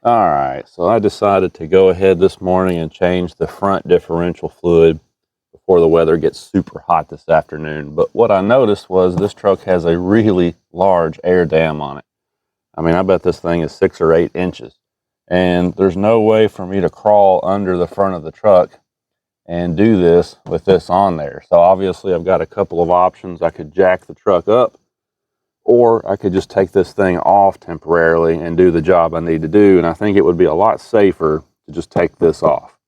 All right, so I decided to go ahead this morning and change the front differential fluid before the weather gets super hot this afternoon. But what I noticed was this truck has a really large air dam on it. I mean, I bet this thing is 6 or 8 inches. And there's no way for me to crawl under the front of the truck and do this with this on there. So obviously I've got a couple of options. I could jack the truck up, or I could just take this thing off temporarily and do the job I need to do. And I think it would be a lot safer to just take this off.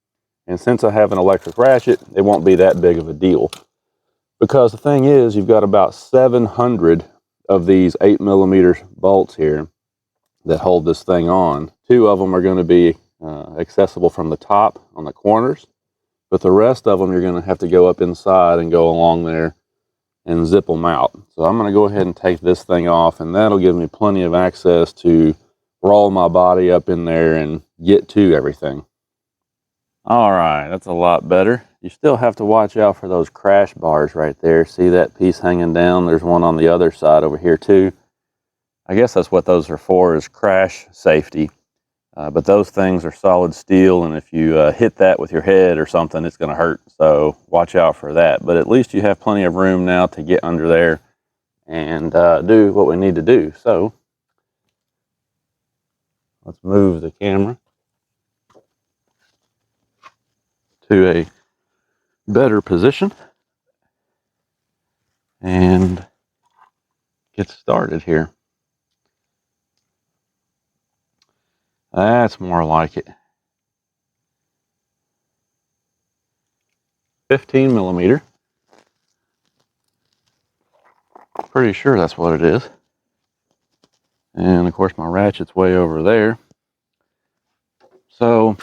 And since I have an electric ratchet, it won't be that big of a deal. Because the thing is, you've got about 700 of these 8mm bolts here that hold this thing on. 2 of them are going to be accessible from the top on the corners, but the rest of them you're going to have to go up inside and go along there and zip them out. So I'm going to go ahead and take this thing off, and that'll give me plenty of access to roll my body up in there and get to everything. All right, that's a lot better. You still have to watch out for those crash bars right there. See that piece hanging down? There's one on the other side over here too. I guess that's what those are for, is crash safety. But those things are solid steel, and if you hit that with your head or something, it's going to hurt. So watch out for that. But at least you have plenty of room now to get under there and do what we need to do. So let's move the camera to a better position and get started here. That's more like it. 15mm. Pretty sure that's what it is. And of course my ratchet's way over there. So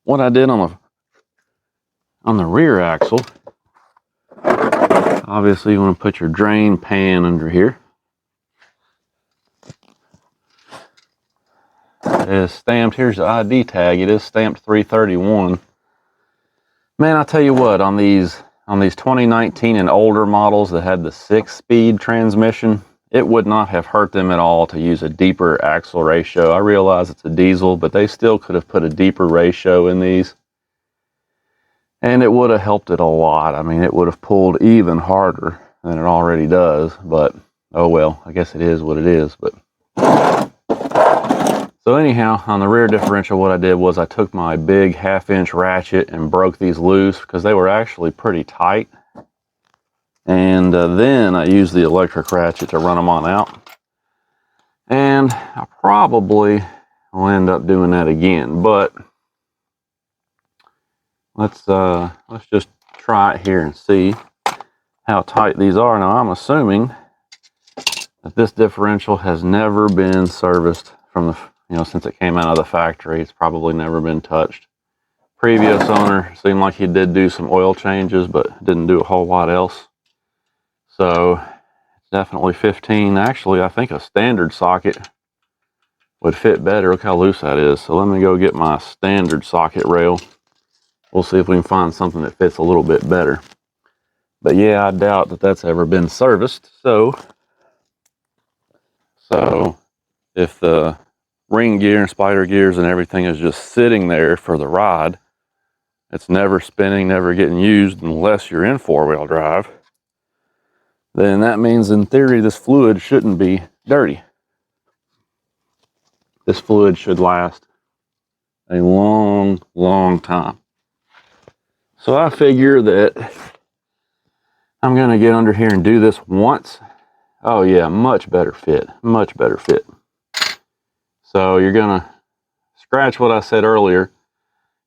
what I did on the rear axle, obviously you want to put your drain pan under here. It is stamped, here's the ID tag, it is stamped 331. Man, I tell you what, on these 2019 and older models that had the 6-speed transmission, it would not have hurt them at all to use a deeper axle ratio. I realize it's a diesel, but they still could have put a deeper ratio in these, and it would have helped it a lot. I mean, it would have pulled even harder than it already does, but oh well, I guess it is what it is. But so anyhow, on the rear differential, what I did was I took my big 1/2-inch ratchet and broke these loose because they were actually pretty tight. And then I used the electric ratchet to run them on out. And I probably will end up doing that again, but let's just try it here and see how tight these are. Now I'm assuming that this differential has never been serviced from the, since it came out of the factory. It's probably never been touched. Previous owner seemed like he did do some oil changes, but didn't do a whole lot else. So it's definitely 15. Actually, I think a standard socket would fit better. Look how loose that is. So let me go get my standard socket rail. We'll see if we can find something that fits a little bit better. But yeah, I doubt that that's ever been serviced. So if the ring gear and spider gears and everything is just sitting there for the ride, it's never spinning, never getting used unless you're in 4-wheel drive, then that means in theory this fluid shouldn't be dirty. This fluid should last a long, long time. So I figure that I'm going to get under here and do this once. Oh yeah, much better fit, much better fit. So you're going to scratch what I said earlier.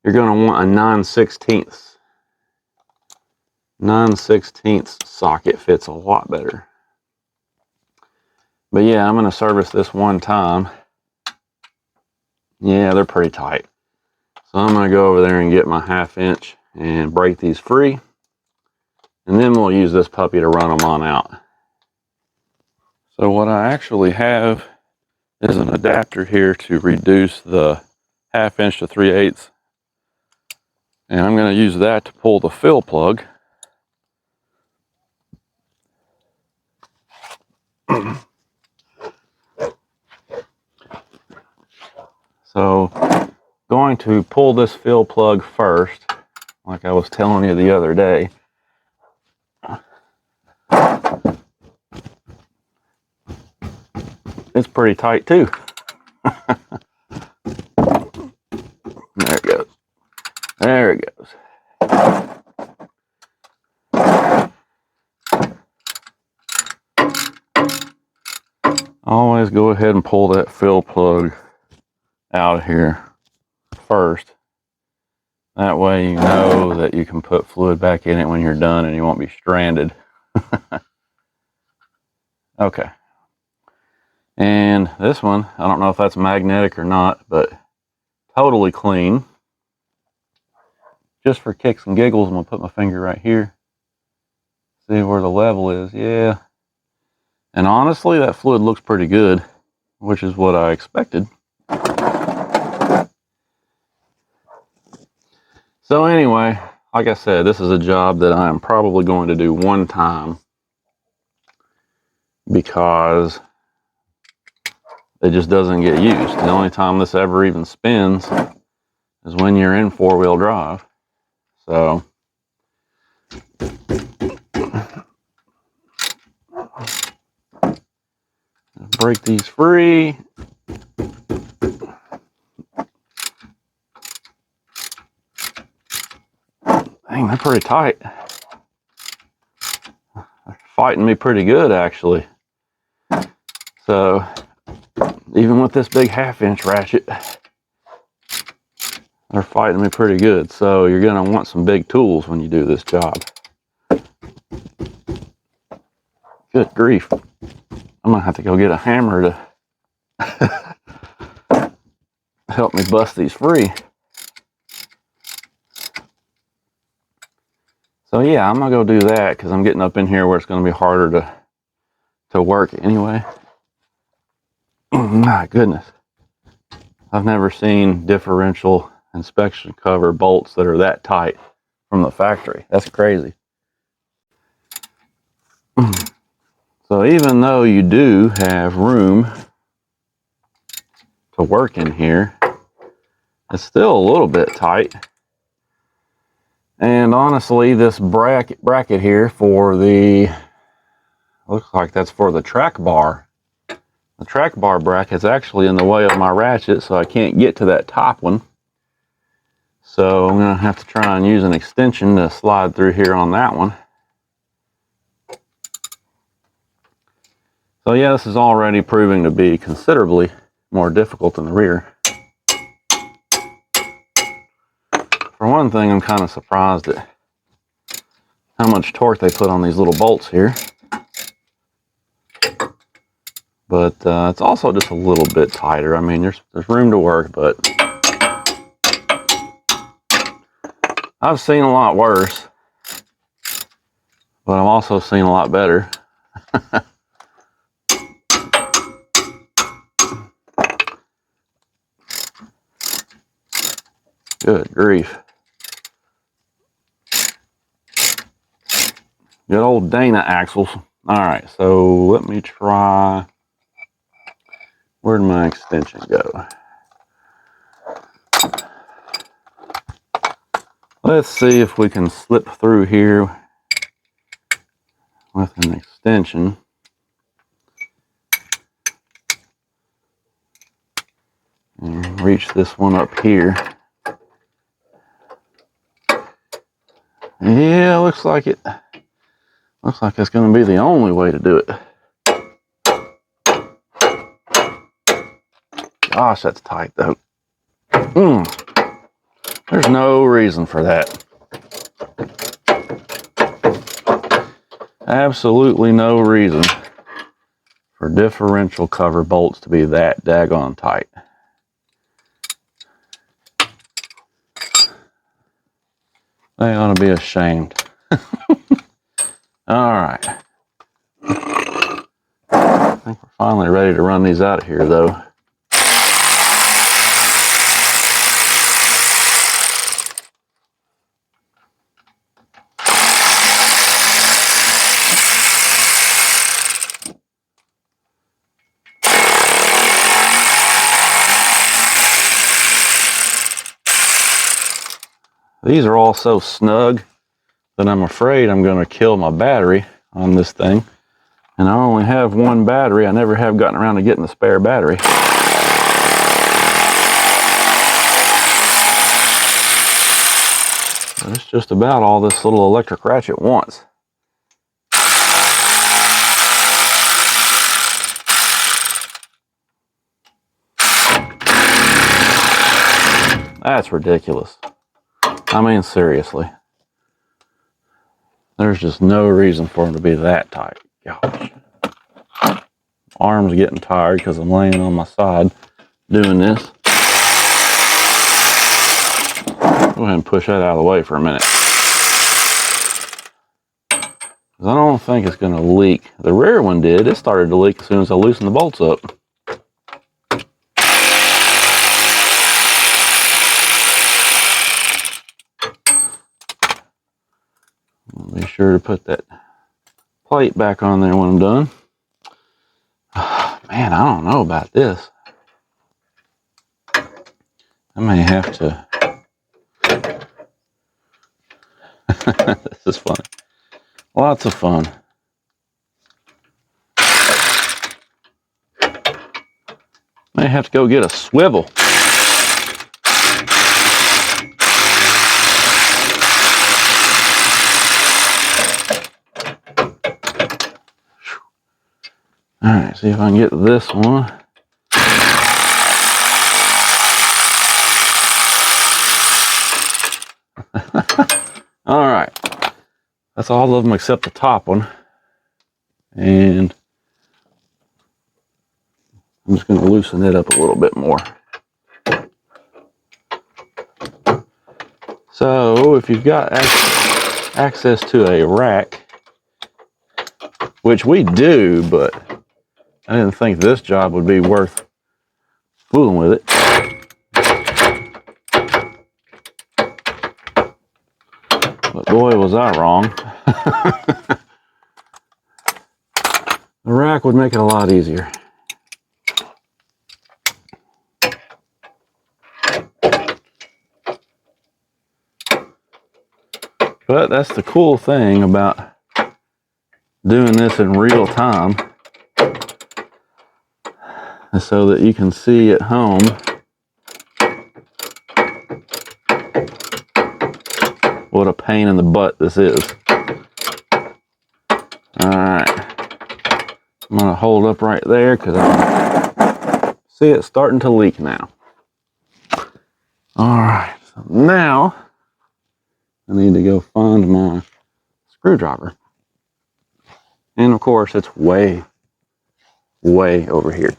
You're going to want a 9/16. 9/16 socket fits a lot better. But yeah, I'm going to service this one time. Yeah, they're pretty tight. So I'm going to go over there and get my 1/2-inch and break these free. And then we'll use this puppy to run them on out. So what I actually have is an adapter here to reduce the 1/2-inch to 3/8. And I'm going to use that to pull the fill plug. So going to pull this fill plug first, like I was telling you the other day. It's pretty tight too. There it goes. There it goes. Always go ahead and pull that fill plug out of here first. That way you know that you can put fluid back in it when you're done and you won't be stranded. Okay. And this one, I don't know if that's magnetic or not, but totally clean. Just for kicks and giggles, I'm going to put my finger right here. See where the level is. Yeah. And honestly, that fluid looks pretty good, which is what I expected. So anyway, like I said, this is a job that I am probably going to do one time because it just doesn't get used. The only time this ever even spins is when you're in four-wheel drive. So break these free. Dang, they're pretty tight. They're fighting me pretty good, actually. So even with this big 1/2 inch ratchet, they're fighting me pretty good. So you're going to want some big tools when you do this job. Good grief. I'm going to have to go get a hammer to help me bust these free. So yeah, I'm going to go do that because I'm getting up in here where it's going to be harder to work anyway. My goodness. I've never seen differential inspection cover bolts that are that tight from the factory. That's crazy. So even though you do have room to work in here, it's still a little bit tight. And honestly, this bracket here for the, looks like that's for the track bar. The track bar bracket's actually in the way of my ratchet, so I can't get to that top one. So I'm going to have to try and use an extension to slide through here on that one. So yeah, this is already proving to be considerably more difficult than the rear. For one thing, I'm kind of surprised at how much torque they put on these little bolts here. But it's also just a little bit tighter. I mean, there's room to work, but I've seen a lot worse. But I've also seen a lot better. Good grief. Good old Dana axles. Alright, so let me try. Where'd my extension go? Let's see if we can slip through here with an extension. And reach this one up here. Yeah, looks like it. Looks like that's going to be the only way to do it. Gosh, that's tight though. There's no reason for that. Absolutely no reason for differential cover bolts to be that daggone tight. They ought to be ashamed. All right. I think we're finally ready to run these out of here though. These are all so snug that I'm afraid I'm going to kill my battery on this thing. And I only have one battery. I never have gotten around to getting a spare battery. But it's just about all this little electric ratchet wants. That's ridiculous. I mean, seriously. There's just no reason for them to be that tight. Gosh. Arm's getting tired because I'm laying on my side doing this. Go ahead and push that out of the way for a minute. I don't think it's going to leak. The rear one did. It started to leak as soon as I loosened the bolts up. Be sure to put that plate back on there when I'm done. Man, I don't know about this. I may have to. This is fun. Lots of fun. May have to go get a swivel. All right, see if I can get this one. All right, that's all of them except the top one. And I'm just going to loosen it up a little bit more. So if you've got access to a rack, which we do, but I didn't think this job would be worth fooling with it. But boy, was I wrong. The rack would make it a lot easier. But that's the cool thing about doing this in real time, is so that you can see at home what a pain in the butt this is. Alright, I'm going to hold up right there because I see it starting to leak now. Alright, so now I need to go find my screwdriver. And of course, it's way over here.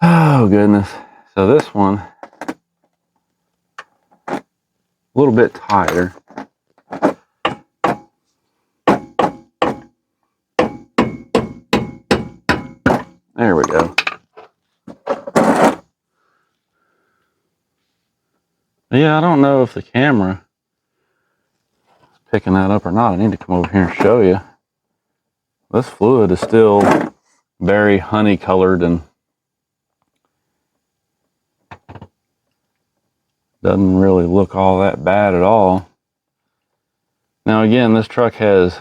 Oh goodness. So this one, a little bit tighter. There we go. Yeah, I don't know if the camera is picking that up or not. I need to come over here and show you. This fluid is still very honey colored and doesn't really look all that bad at all. Now again, this truck has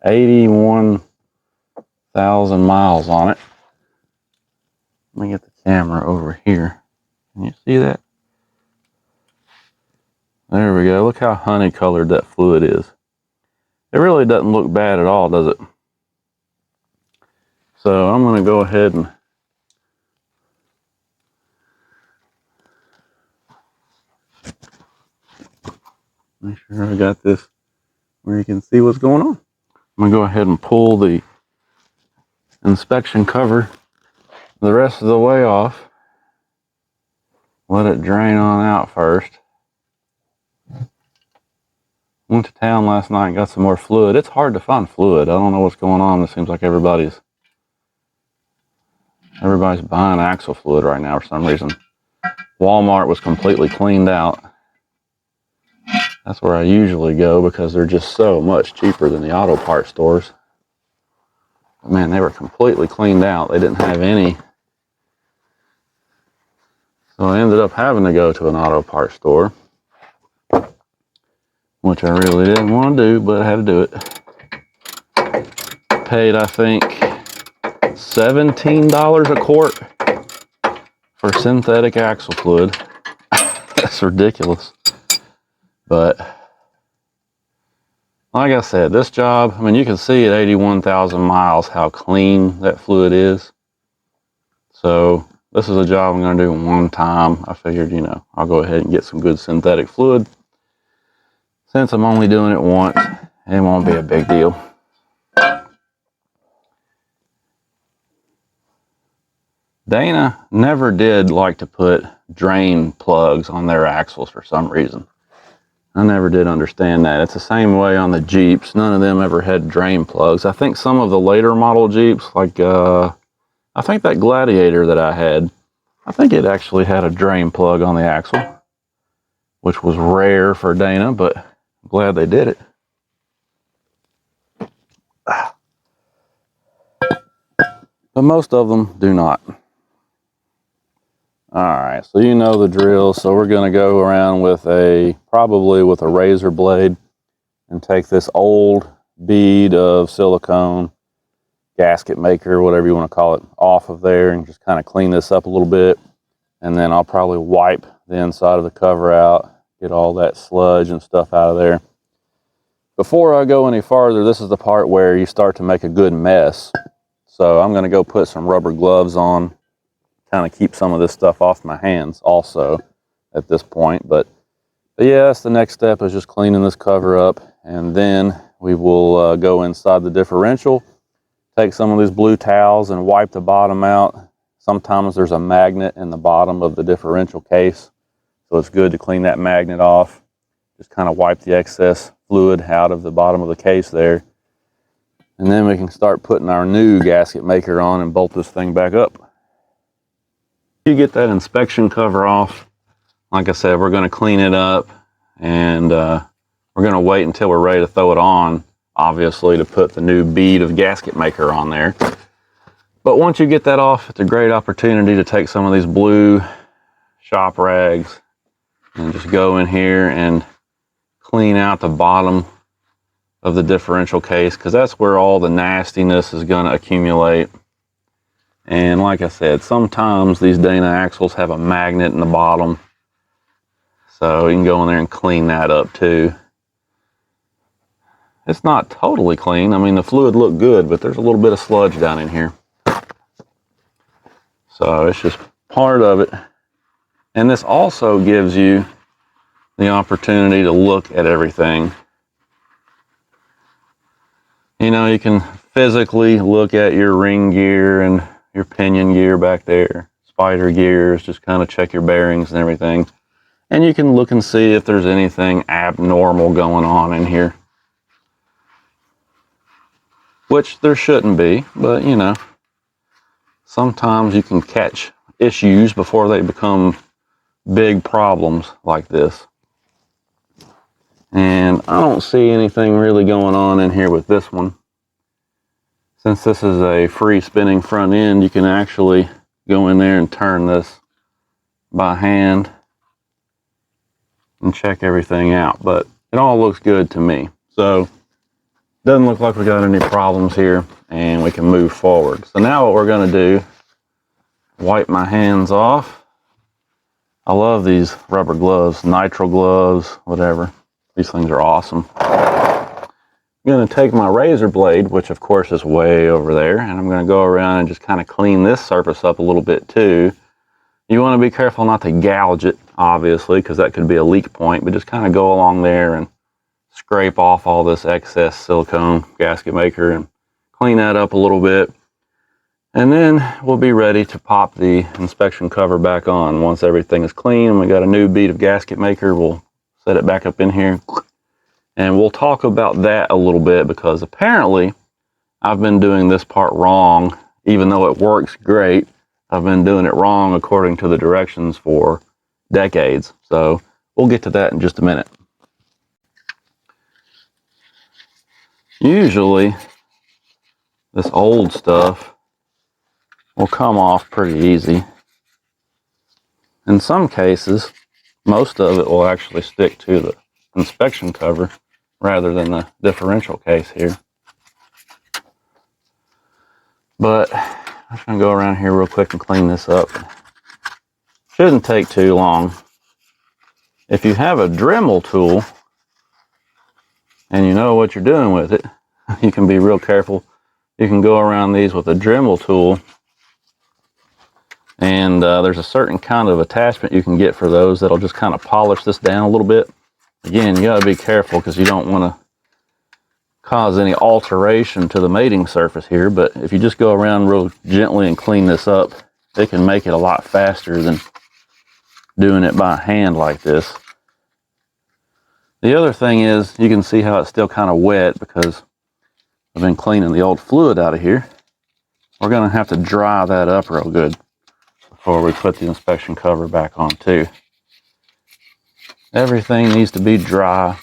81,000 miles on it. Let me get the camera over here. Can you see that? There we go. Look how honey colored that fluid is. It really doesn't look bad at all, does it? So I'm going to go ahead and make sure I got this where you can see what's going on. I'm going to go ahead and pull the inspection cover the rest of the way off. Let it drain on out first. Went to town last night and got some more fluid. It's hard to find fluid. I don't know what's going on. It seems like everybody's buying axle fluid right now for some reason. Walmart was completely cleaned out. That's where I usually go because they're just so much cheaper than the auto parts stores. Man, they were completely cleaned out. They didn't have any. So I ended up having to go to an auto parts store, which I really didn't want to do, but I had to do it. Paid, I think, $17 a quart for synthetic axle fluid. That's ridiculous. But like I said, this job, I mean, you can see at 81,000 miles how clean that fluid is. So this is a job I'm going to do one time. I figured, you know, I'll go ahead and get some good synthetic fluid. Since I'm only doing it once, it won't be a big deal. Dana never did like to put drain plugs on their axles for some reason. I never did understand that. It's the same way on the Jeeps. None of them ever had drain plugs. I think some of the later model Jeeps, like I think that Gladiator that I had, I think it actually had a drain plug on the axle, which was rare for Dana, but I'm glad they did it. But most of them do not. Alright, so you know the drill. So we're going to go around with probably with a razor blade and take this old bead of silicone, gasket maker, whatever you want to call it, off of there and just kind of clean this up a little bit. And then I'll probably wipe the inside of the cover out, get all that sludge and stuff out of there. Before I go any farther, this is the part where you start to make a good mess. So I'm going to go put some rubber gloves on, kind of keep some of this stuff off my hands also at this point. But yeah, that's the next step, is just cleaning this cover up. And then we will go inside the differential, take some of these blue towels and wipe the bottom out. Sometimes there's a magnet in the bottom of the differential case, so it's good to clean that magnet off. Just kind of wipe the excess fluid out of the bottom of the case there. And then we can start putting our new gasket maker on and bolt this thing back up. You get that inspection cover off. Like I said, we're going to clean it up, and we're going to wait until we're ready to throw it on, obviously, to put the new bead of gasket maker on there. But once you get that off, it's a great opportunity to take some of these blue shop rags and just go in here and clean out the bottom of the differential case, because that's where all the nastiness is going to accumulate. And like I said, sometimes these Dana axles have a magnet in the bottom, so you can go in there and clean that up too. It's not totally clean. I mean, the fluid looked good, but there's a little bit of sludge down in here. So it's just part of it. And this also gives you the opportunity to look at everything. You know, you can physically look at your ring gear and your pinion gear back there, spider gears, just kind of check your bearings and everything. And you can look and see if there's anything abnormal going on in here. Which there shouldn't be, but you know, sometimes you can catch issues before they become big problems like this. And I don't see anything really going on in here with this one. Since this is a free spinning front end, you can actually go in there and turn this by hand and check everything out. But it all looks good to me. So doesn't look like we got any problems here, and we can move forward. So now what we're going to do, wipe my hands off. I love these rubber gloves, nitrile gloves, whatever. These things are awesome. I'm going to take my razor blade, which of course is way over there, and I'm going to go around and just kind of clean this surface up a little bit too. You want to be careful not to gouge it, obviously, because that could be a leak point, but just kind of go along there and scrape off all this excess silicone gasket maker and clean that up a little bit. And then we'll be ready to pop the inspection cover back on. Once everything is clean and we got a new bead of gasket maker, we'll set it back up in here. And we'll talk about that a little bit, because apparently I've been doing this part wrong. Even though it works great, I've been doing it wrong according to the directions for decades. So we'll get to that in just a minute. Usually this old stuff will come off pretty easy. In some cases, most of it will actually stick to the inspection cover rather than the differential case here. But I'm just going to go around here real quick and clean this up. Shouldn't take too long. If you have a Dremel tool and you know what you're doing with it, you can be real careful. You can go around these with a Dremel tool, and there's a certain kind of attachment you can get for those that'll just kind of polish this down a little bit. Again, you got to be careful because you don't want to cause any alteration to the mating surface here, but if you just go around real gently and clean this up, it can make it a lot faster than doing it by hand like this. The other thing is, you can see how it's still kind of wet because I've been cleaning the old fluid out of here. We're going to have to dry that up real good before we put the inspection cover back on too. Everything needs to be dry.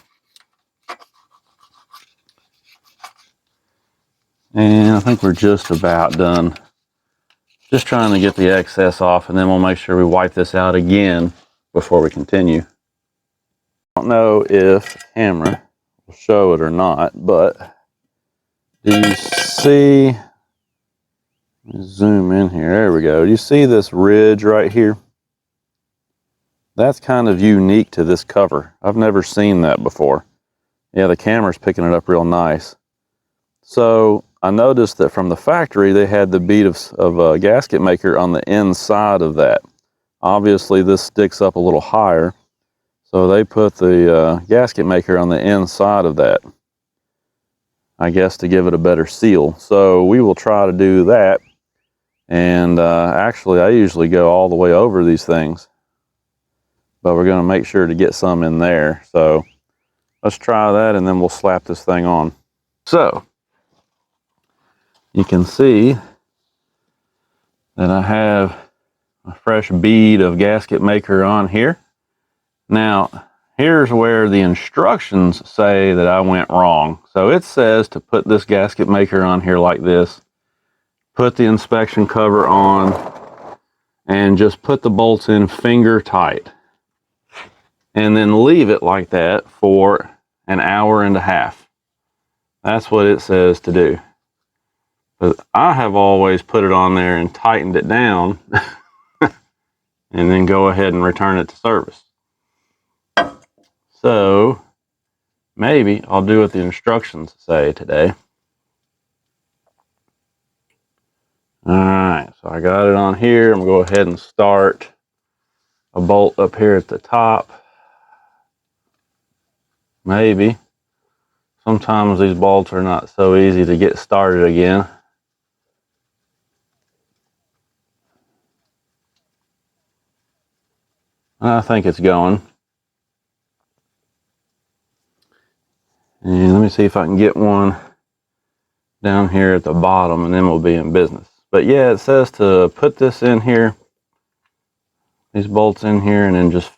And I think we're just about done. Just trying to get the excess off, and then we'll make sure we wipe this out again before we continue. I don't know if the camera will show it or not, but do you see, let me zoom in here, there we go. Do you see this ridge right here? That's kind of unique to this cover. I've never seen that before. Yeah, the camera's picking it up real nice. So I noticed that from the factory, they had the bead of a gasket maker on the inside of that. Obviously, this sticks up a little higher, so they put the gasket maker on the inside of that, I guess, to give it a better seal. So we will try to do that. And actually, I usually go all the way over these things, but we're going to make sure to get some in there. So let's try that, and then we'll slap this thing on. So you can see that I have a fresh bead of gasket maker on here. Now, here's where the instructions say that I went wrong. So it says to put this gasket maker on here like this, put the inspection cover on, and just put the bolts in finger tight. And then leave it like that for an hour and a half. That's what it says to do. But I have always put it on there and tightened it down and then go ahead and return it to service. So maybe I'll do what the instructions say today. All right, so I got it on here. I'm gonna go ahead and start a bolt up here at the top. Maybe. Sometimes these bolts are not so easy to get started again. I think it's going. And let me see if I can get one down here at the bottom, and then we'll be in business. But yeah, it says to put this in here, these bolts in here, and then just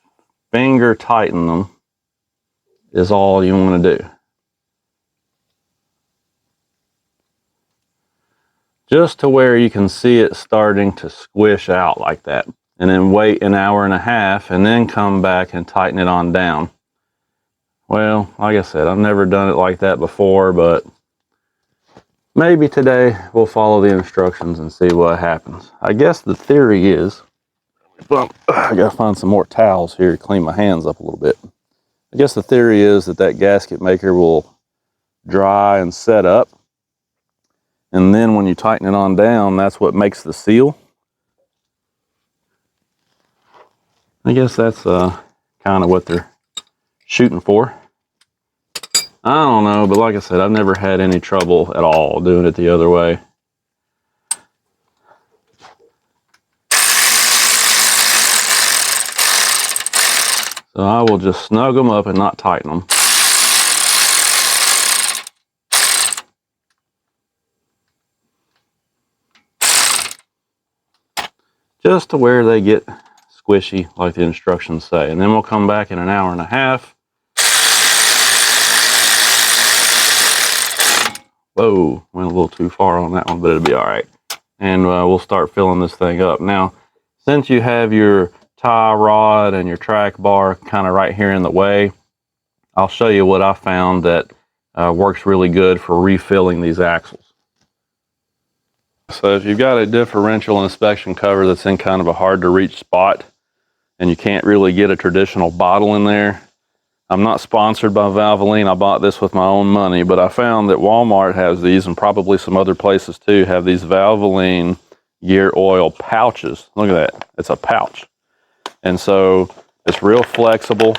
finger tighten them is all you want to do. Just to where you can see it starting to squish out like that. And then wait an hour and a half and then come back and tighten it on down. Well, like I said, I've never done it like that before, but maybe today we'll follow the instructions and see what happens. I guess the theory is, well, I gotta find some more towels here to clean my hands up a little bit. I guess the theory is that that gasket maker will dry and set up. And then when you tighten it on down, that's what makes the seal. I guess that's kind of what they're shooting for. I don't know, but like I said, I've never had any trouble at all doing it the other way. So I will just snug them up and not tighten them. Just to where they get squishy like the instructions say. And then we'll come back in an hour and a half. Whoa, went a little too far on that one, but it'll be all right. And we'll start filling this thing up. Now, since you have your tie rod and your track bar kind of right here in the way, I'll show you what I found that works really good for refilling these axles. So if you've got a differential inspection cover that's in kind of a hard to reach spot and you can't really get a traditional bottle in there, I'm not sponsored by Valvoline. I bought this with my own money, but I found that Walmart has these, and probably some other places too, have these Valvoline gear oil pouches. Look at that. It's a pouch. And so it's real flexible,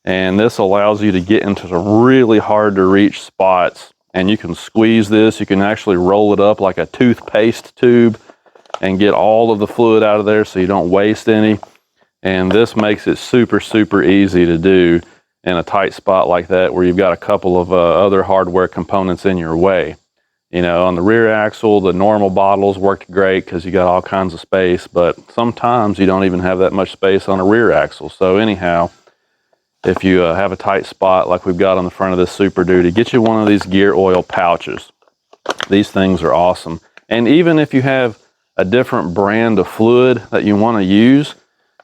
and this allows you to get into the really hard to reach spots. And you can squeeze this. You can actually roll it up like a toothpaste tube and get all of the fluid out of there so you don't waste any. And this makes it super, super easy to do in a tight spot like that where you've got a couple of other hardware components in your way. You know, on the rear axle, the normal bottles worked great because you got all kinds of space, but sometimes you don't even have that much space on a rear axle. So anyhow, if you have a tight spot like we've got on the front of this Super Duty, get you one of these gear oil pouches. These things are awesome. And even if you have a different brand of fluid that you want to use,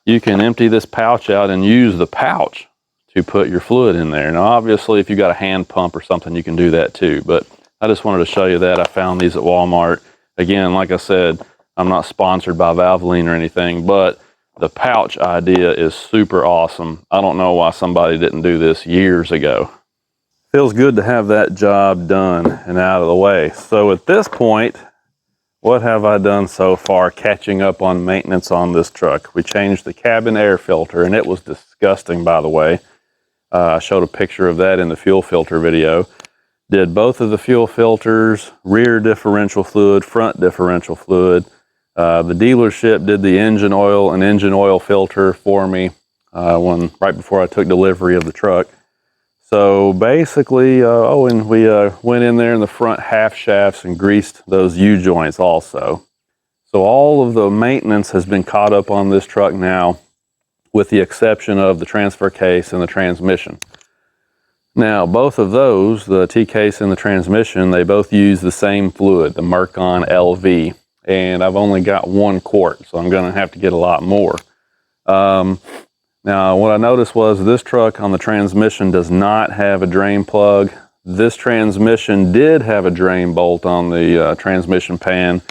you can empty this pouch out and use the pouch to put your fluid in there. Now, obviously, if you got a hand pump or something, you can do that too. But I just wanted to show you that. I found these at Walmart. Again, like I said, I'm not sponsored by Valvoline or anything, but the pouch idea is super awesome. I don't know why somebody didn't do this years ago. Feels good to have that job done and out of the way. So at this point, what have I done so far catching up on maintenance on this truck? We changed the cabin air filter, and it was disgusting, by the way. I showed a picture of that in the fuel filter video. Did both of the fuel filters, rear differential fluid, front differential fluid. The dealership did the engine oil and engine oil filter for me right before I took delivery of the truck. So basically, and we went in there in the front half shafts and greased those U-joints also. So all of the maintenance has been caught up on this truck now, with the exception of the transfer case and the transmission. Now, both of those, the T-case and the transmission, they both use the same fluid, the Mercon LV. And I've only got 1 quart, so I'm going to have to get a lot more. Now, what I noticed was this truck on the transmission does not have a drain plug. This transmission did have a drain bolt on the transmission pan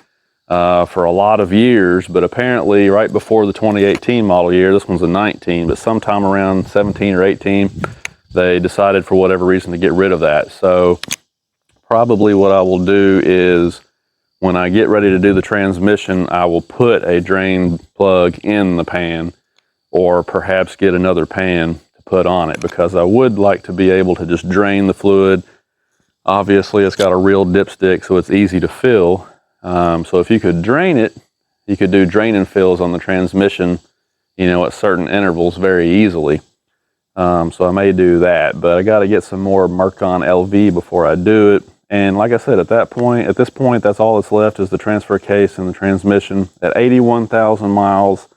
for a lot of years, but apparently right before the 2018 model year, this one's a 19, but sometime around 17 or 18, they decided for whatever reason to get rid of that. So probably what I will do is when I get ready to do the transmission, I will put a drain plug in the pan, or perhaps get another pan to put on it, because I would like to be able to just drain the fluid. Obviously, it's got a real dipstick, so it's easy to fill. So if you could drain it, you could do drain and fills on the transmission, you know, at certain intervals very easily. So I may do that, but I got to get some more Mercon LV before I do it. And like I said, at this point, that's all that's left is the transfer case and the transmission. At 81,000 miles,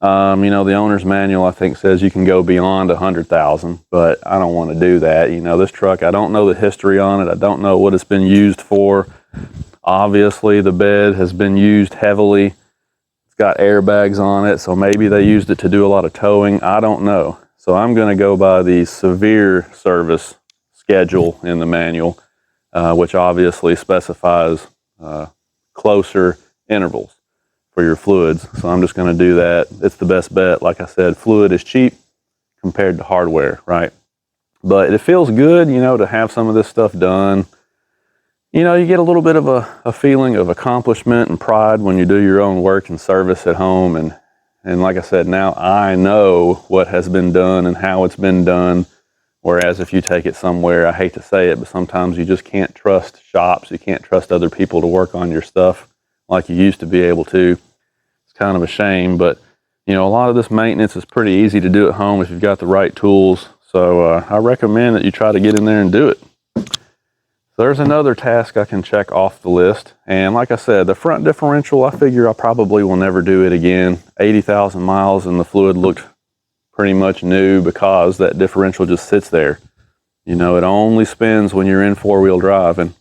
you know, the owner's manual, I think, says you can go beyond 100,000, but I don't want to do that. You know, this truck, I don't know the history on it. I don't know what it's been used for. Obviously, the bed has been used heavily. It's got airbags on it, so maybe they used it to do a lot of towing. I don't know. So I'm going to go by the severe service schedule in the manual, which obviously specifies closer intervals for your fluids. So I'm just going to do that. It's the best bet. Like I said, fluid is cheap compared to hardware, right? But it feels good, you know, to have some of this stuff done. You know, you get a little bit of a feeling of accomplishment and pride when you do your own work and service at home. And like I said, now I know what has been done and how it's been done. Whereas if you take it somewhere, I hate to say it, but sometimes you just can't trust shops. You can't trust other people to work on your stuff like you used to be able to. It's kind of a shame, but you know, a lot of this maintenance is pretty easy to do at home if you've got the right tools. So I recommend that you try to get in there and do it. So there's another task I can check off the list. And like I said, the front differential, I figure I probably will never do it again. 80,000 miles and the fluid looked pretty much new because that differential just sits there. You know, it only spins when you're in four-wheel drive. And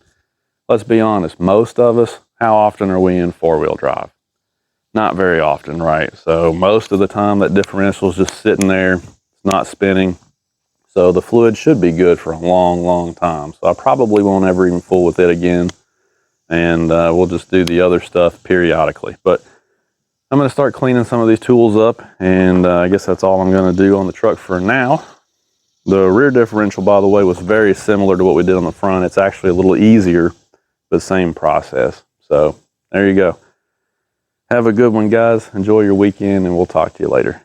let's be honest, most of us, how often are we in four-wheel drive? Not very often, right? So most of the time that differential is just sitting there, it's not spinning. So the fluid should be good for a long, long time. So I probably won't ever even fool with it again. And we'll just do the other stuff periodically. But I'm going to start cleaning some of these tools up, and I guess that's all I'm going to do on the truck for now. The rear differential, by the way, was very similar to what we did on the front. It's actually a little easier, but same process. So there you go. Have a good one, guys. Enjoy your weekend, and we'll talk to you later.